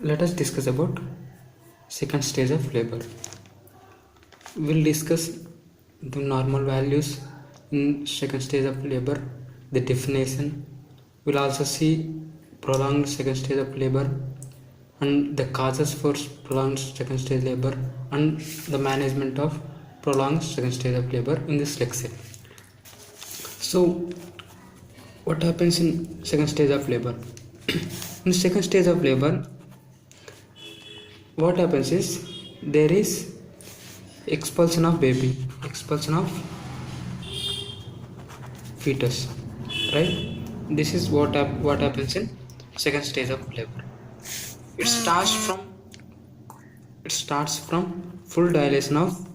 Let us discuss about second stage of labor. We'll discuss the normal values in second stage of labor, the definition. We'll also see prolonged second stage of labor and the causes for prolonged second stage labor and the management of prolonged second stage of labor in this lecture. So, what happens in second stage of labor? In second stage of labor, what happens is there is expulsion of baby, expulsion of fetus, right? This is what happens in second stage of labor. It starts from full dilation of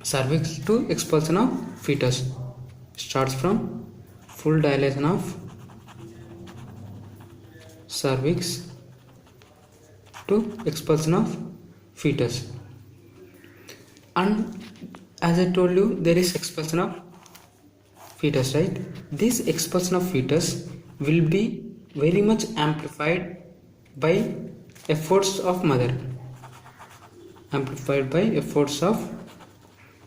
cervix to expulsion of fetus. Starts from full dilation of cervix to expulsion of fetus. And as I told you, there is expulsion of fetus, right? This expulsion of fetus will be very much amplified by efforts of mother. Amplified by efforts of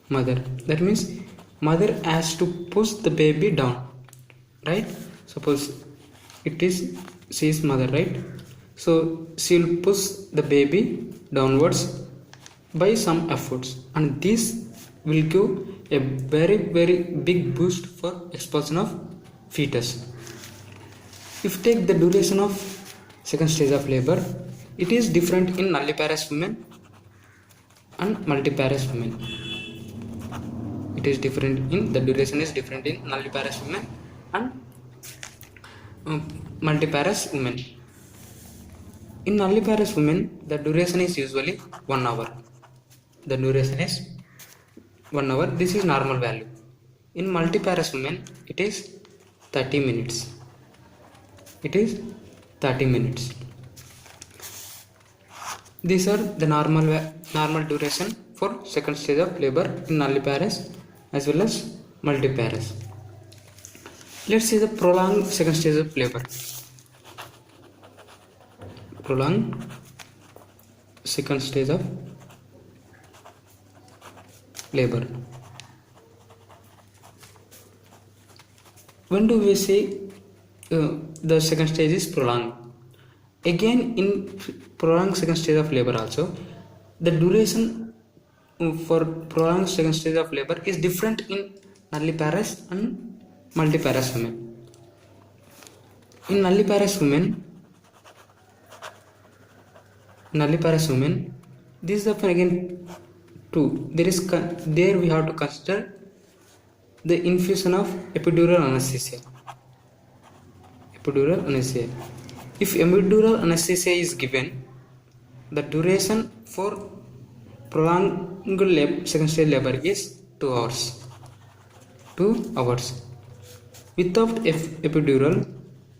mother. That means mother has to push the baby down, right? Suppose she is mother, right? So she will push the baby downwards by some efforts, and this will give a very big boost for expulsion of fetus. If take the duration of second stage of labor, it is different in nulliparous women and multiparous women. It is different in the duration is different in nulliparous women and multiparous women. In nulliparous women, the duration is usually 1 hour. The duration is 1 hour. This is normal value. In multiparous women, it is 30 minutes. It is 30 minutes. These are the normal duration for second stage of labor in nulliparous as well as multiparous. Let's see the prolonged second stage of labor. Prolonged second stage of labor. When do we say the second stage is prolonged? Again, in prolonged second stage of labor also, the duration for prolonged second stage of labor is different in nulliparous and multiparous women. In nulliparous women, this is the again 2. There we have to consider the infusion of epidural anesthesia. Epidural anesthesia. If epidural anesthesia is given, the duration for prolonged second stage labor is 2 hours. 2 hours. Without epidural,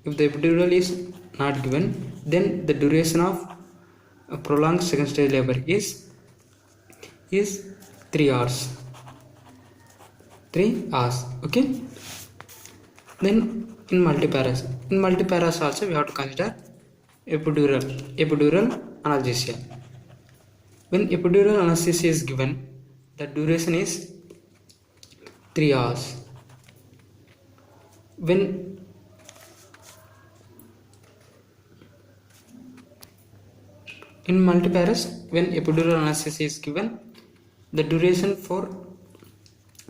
if the epidural is not given, then the duration of prolonged second stage labor is 3 hours. 3 hours. Okay. Then in multiparous also we have to consider epidural analgesia. When epidural anesthesia is given, the duration is 3 hours. When in multiparous, when epidural anesthesia is given, the duration for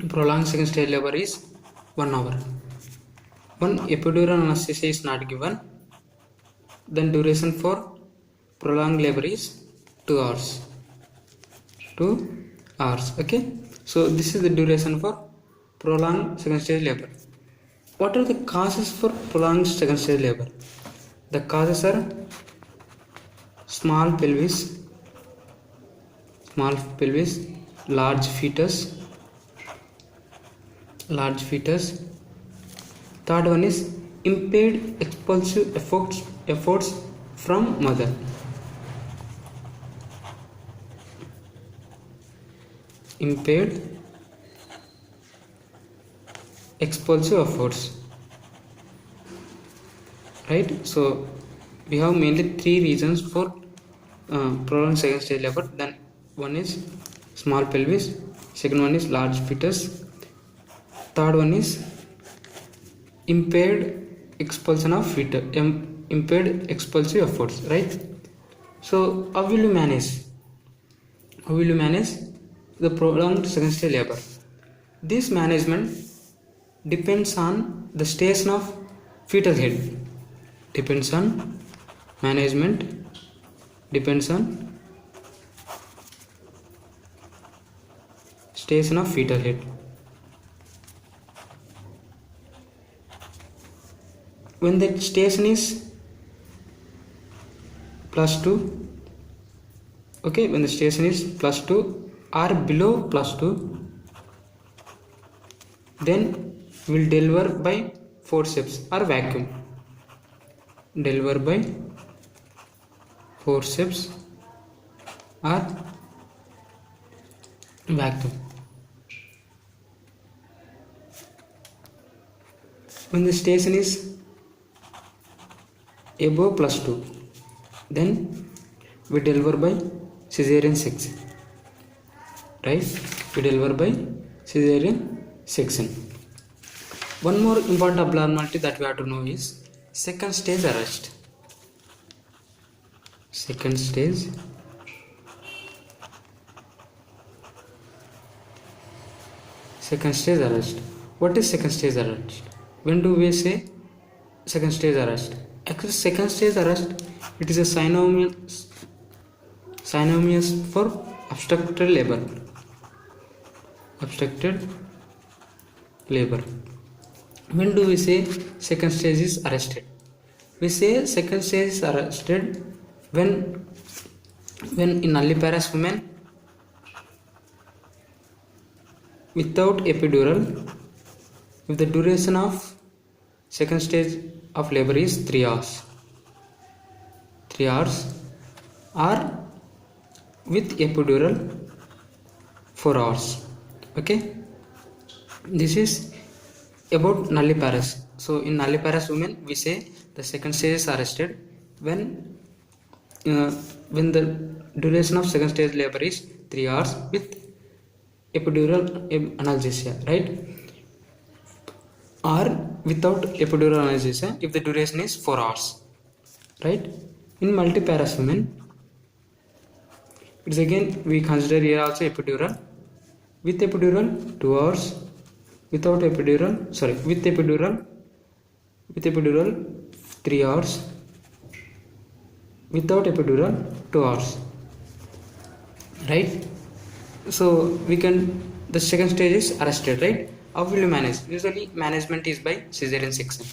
prolonged second stage labor is 1 hour. When epidural anesthesia is not given, then duration for prolonged labor is 2 hours. 2 hours. Okay. So this is the duration for prolonged second stage labor. What are the causes for prolonged second stage labor? The causes are small pelvis, large fetus. Third one is impaired expulsive efforts from mother. Impaired expulsive efforts, right? So we have mainly three reasons for prolonged second stage labor. Then one is small pelvis, second one is large fetus, third one is impaired expulsion of fetus, impaired expulsive efforts, right? So how will you manage the prolonged second stage labor? This management depends on the station of fetal head. Management depends on station of fetal head. When that station is +2, okay, when the station is +2 or below +2, then will deliver by forceps or vacuum. Deliver by forceps or vacuum. When the station is above +2, then we deliver by cesarean section, right? We deliver by cesarean section. One more important abnormality that we have to know is second stage arrest. Second stage arrest. What is second stage arrest? When do we say second stage arrest? Actually, second stage arrest, it is a synonymous for obstructed labor. When do we say second stage is arrested? We say second stage is arrested when in nulliparous women without epidural, if the duration of second stage of labor is 3 hours, or with epidural 4 hours. Okay, this is about nulliparous. So in nulliparous women, we say the second stage is arrested when the duration of second stage labor is 3 hours with epidural analgesia, right? Or without epidural analgesia if the duration is 4 hours, right? In multiparous women, it's again we consider here also epidural. With epidural 2 hours, with epidural 3 hours, without epidural 2 hours, right? So we can, the second stage is arrested, right? How will you manage? Usually management is by cesarean section.